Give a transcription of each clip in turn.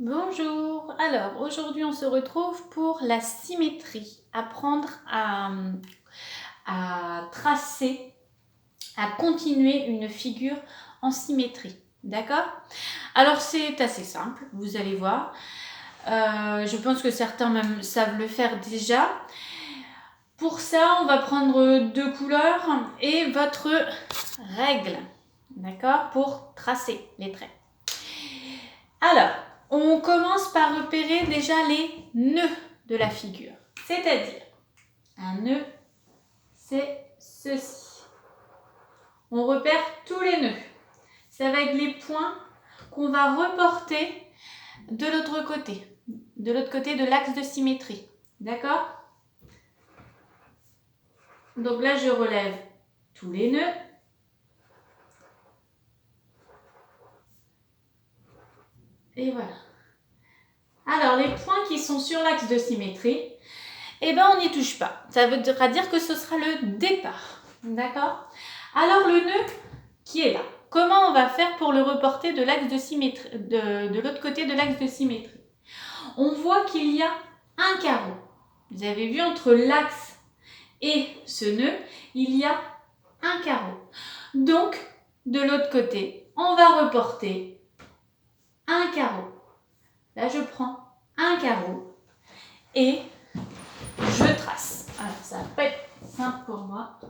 Bonjour, alors aujourd'hui on se retrouve pour la symétrie, apprendre à tracer, à continuer une figure en symétrie, d'accord? Alors c'est assez simple, vous allez voir, je pense que certains même savent le faire déjà. Pour ça on va prendre deux couleurs et votre règle, d'accord? Pour tracer les traits. Alors, on commence par repérer déjà les nœuds de la figure. C'est-à-dire, un nœud, c'est ceci. On repère tous les nœuds. Ça va être les points qu'on va reporter de l'autre côté de l'axe de symétrie. D'accord? Donc là, je relève tous les nœuds. Et voilà. Alors, les points qui sont sur l'axe de symétrie, eh ben, on n'y touche pas. Ça voudra dire que ce sera le départ. D'accord? Alors, le nœud qui est là, comment on va faire pour le reporter de l'axe de symétrie, de l'autre côté de l'axe de symétrie? On voit qu'il y a un carreau. Vous avez vu, entre l'axe et ce nœud, il y a un carreau. Donc, de l'autre côté, on va reporter un carreau. Là, je prends un carreau et je trace. Alors, ça va pas être simple pour moi.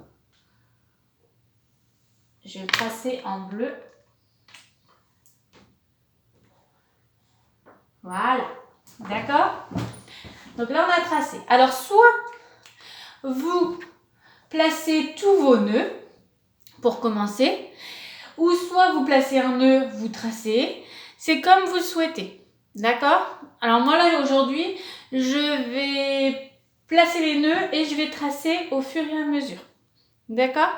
Je vais tracer en bleu. Voilà. D'accord? Donc là, on a tracé. Alors, soit vous placez tous vos nœuds pour commencer, ou soit vous placez un nœud, vous tracez. C'est comme vous le souhaitez. D'accord? Alors moi, là, aujourd'hui, je vais placer les nœuds et je vais tracer au fur et à mesure. D'accord?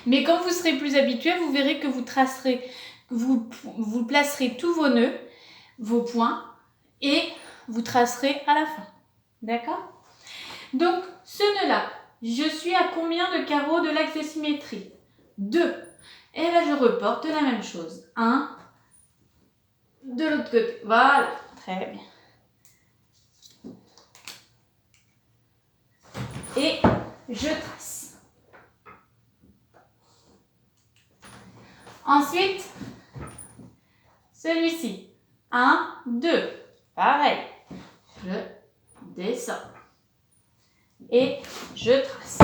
Mais quand vous serez plus habitué, vous verrez que vous tracerez, vous placerez tous vos nœuds, vos points, et vous tracerez à la fin. D'accord? Donc, ce nœud-là, je suis à combien de carreaux de l'axe de symétrie? 2. Et là, je reporte la même chose. 1, de l'autre côté. Voilà, très bien. Et je trace. Ensuite, celui-ci. 1, 2. Pareil. Je descends. Et je trace.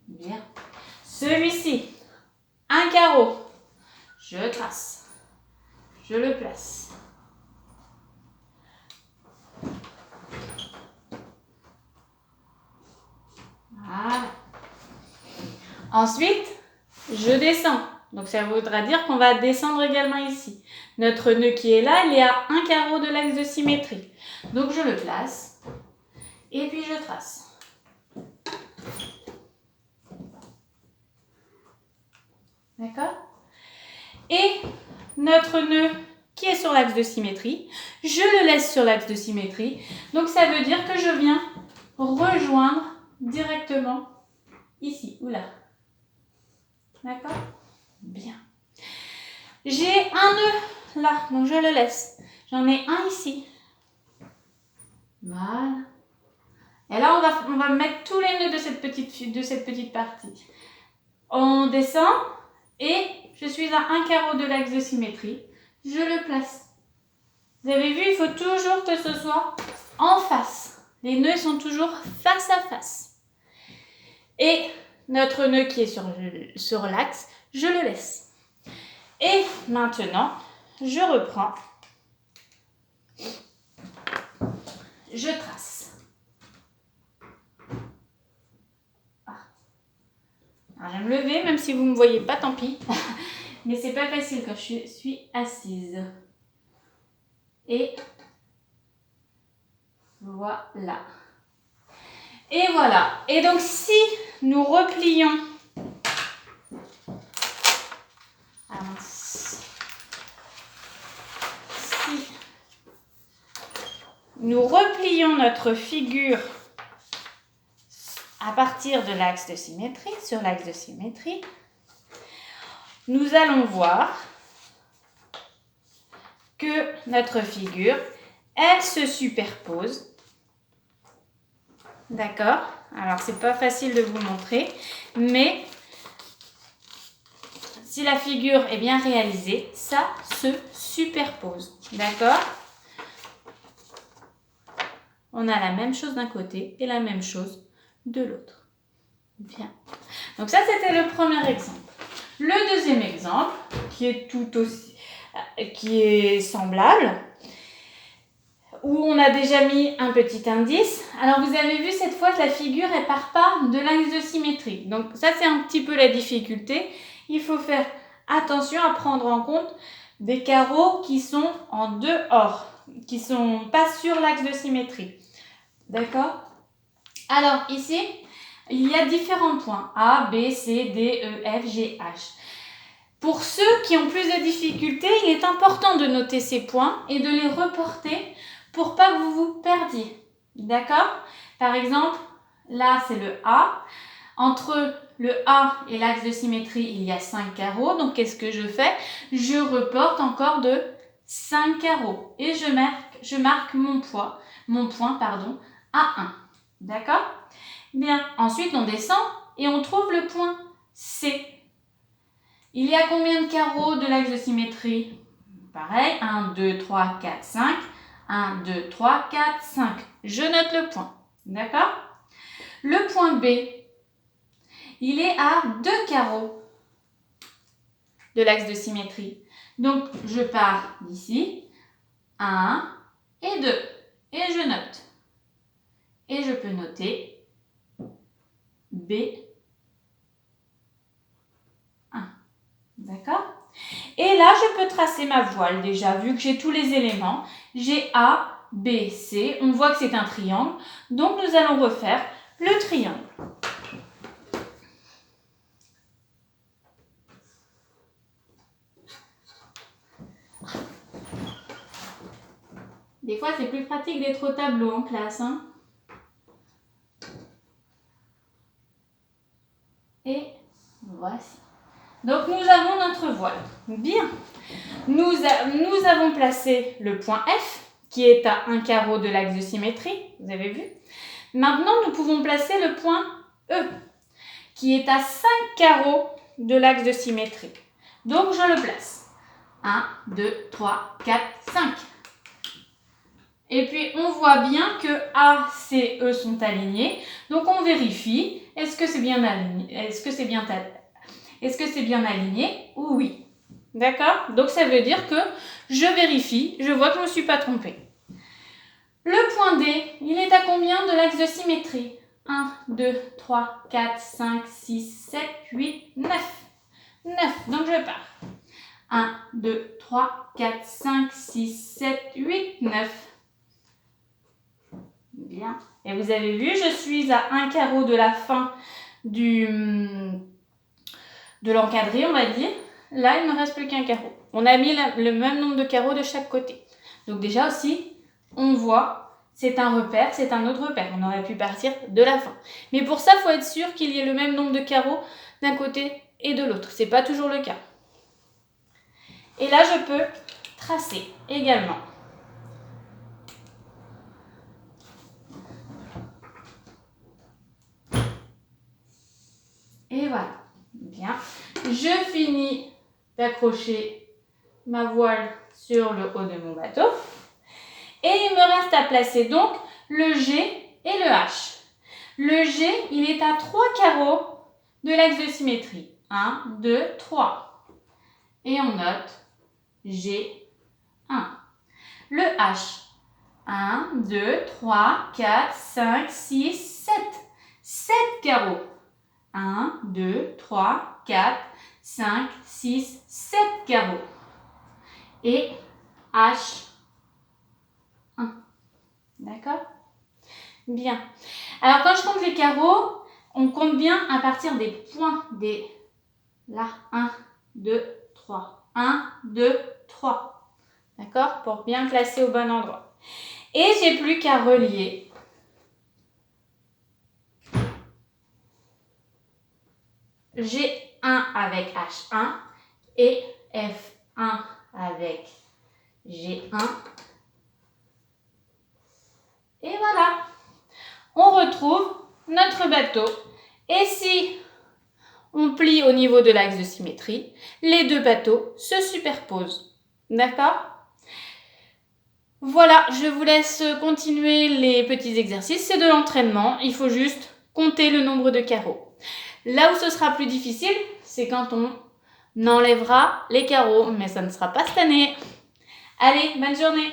Bien. Celui-ci. Un carreau. Je trace. Je le place. Voilà. Ensuite, je descends. Donc ça voudra dire qu'on va descendre également ici. Notre nœud qui est là, il est à un carreau de l'axe de symétrie. Donc je le place et puis je trace. D'accord? Et notre nœud qui est sur l'axe de symétrie, je le laisse sur l'axe de symétrie. Donc ça veut dire que je viens rejoindre directement ici ou là. D'accord? Bien. J'ai un nœud là, donc je le laisse. J'en ai un ici. Voilà. Et là, on va mettre tous les nœuds de cette petite partie. On descend et je suis à un carreau de l'axe de symétrie. Je le place. Vous avez vu, il faut toujours que ce soit en face. Les nœuds sont toujours face à face. Et notre nœud qui est sur l'axe, je le laisse. Et maintenant, je reprends. Je trace. Alors, je vais me lever, même si vous ne me voyez pas, tant pis. Mais c'est pas facile quand je suis assise. Et voilà. Et voilà. Et donc, si nous replions... Si nous replions notre figure à partir de l'axe de symétrie, sur l'axe de symétrie, nous allons voir que notre figure, elle se superpose. D'accord? Alors, c'est pas facile de vous montrer, mais si la figure est bien réalisée, ça se superpose. D'accord? On a la même chose d'un côté et la même chose de l'autre. Bien. Donc ça, c'était le premier exemple. Le deuxième exemple, qui est semblable, où on a déjà mis un petit indice. Alors, vous avez vu cette fois que la figure, elle part pas de l'axe de symétrie. Donc, ça, c'est un petit peu la difficulté. Il faut faire attention à prendre en compte des carreaux qui sont en dehors, qui sont pas sur l'axe de symétrie. D'accord? Alors, ici, il y a différents points. A, B, C, D, E, F, G, H. Pour ceux qui ont plus de difficultés, il est important de noter ces points et de les reporter pour pas que vous vous perdiez. D'accord? Par exemple, là, c'est le A. Entre le A et l'axe de symétrie, il y a 5 carreaux. Donc, qu'est-ce que je fais? Je reporte encore de 5 carreaux. Et je marque mon point, à 1. D'accord? Bien. Ensuite, on descend et on trouve le point C. Il y a combien de carreaux de l'axe de symétrie? Pareil, 1, 2, 3, 4, 5. 1, 2, 3, 4, 5. Je note le point. D'accord? Le point B, il est à 2 carreaux de l'axe de symétrie. Donc, je pars d'ici. 1 et 2. Et je note. Et je peux noter B. D'accord? Et là, je peux tracer ma voile déjà, vu que j'ai tous les éléments. J'ai A, B, C. On voit que c'est un triangle. Donc, nous allons refaire le triangle. Des fois, c'est plus pratique d'être au tableau en classe. Hein? Et voici. Donc, nous avons notre voile. Bien. Nous avons placé le point F, qui est à 1 carreau de l'axe de symétrie. Vous avez vu? Maintenant, nous pouvons placer le point E, qui est à 5 carreaux de l'axe de symétrie. Donc, je le place. 1, 2, 3, 4, 5. Et puis, on voit bien que A, C, E sont alignés. Donc, on vérifie. Est-ce que c'est bien aligné? Est-ce que c'est bien aligné? Oui. D'accord? Donc, ça veut dire que je vérifie. Je vois que je ne me suis pas trompée. Le point D, il est à combien de l'axe de symétrie? 1, 2, 3, 4, 5, 6, 7, 8, 9. 9. Donc, je pars. 1, 2, 3, 4, 5, 6, 7, 8, 9. Bien. Et vous avez vu, je suis à 1 carreau de la fin de l'encadré, on va dire. Là, il ne me reste plus qu'un carreau. On a mis le même nombre de carreaux de chaque côté. Donc déjà aussi, on voit, c'est un repère, c'est un autre repère. On aurait pu partir de la fin. Mais pour ça, il faut être sûr qu'il y ait le même nombre de carreaux d'un côté et de l'autre. Ce n'est pas toujours le cas. Et là, je peux tracer également. Et voilà. Bien. Je finis d'accrocher ma voile sur le haut de mon bateau. Et il me reste à placer donc le G et le H. Le G, il est à 3 carreaux de l'axe de symétrie. 1, 2, 3. Et on note G, 1. Le H, 1, 2, 3, 4, 5, 6, 7. 7 carreaux. 1, 2, 3, 4, 5, 6, 7 carreaux. Et H, 1. D'accord? Bien. Alors, quand je compte les carreaux, on compte bien à partir des points. Là, 1, 2, 3. 1, 2, 3. D'accord? Pour bien placer au bon endroit. Et j'ai plus qu'à relier G1 avec H1 et F1 avec J'ai 1. Et voilà. On retrouve notre bateau. Et si on plie au niveau de l'axe de symétrie, les deux bateaux se superposent. D'accord? Voilà, je vous laisse continuer les petits exercices. C'est de l'entraînement. Il faut juste compter le nombre de carreaux. Là où ce sera plus difficile, c'est quand on enlèvera les carreaux. Mais ça ne sera pas cette année. Allez, bonne journée!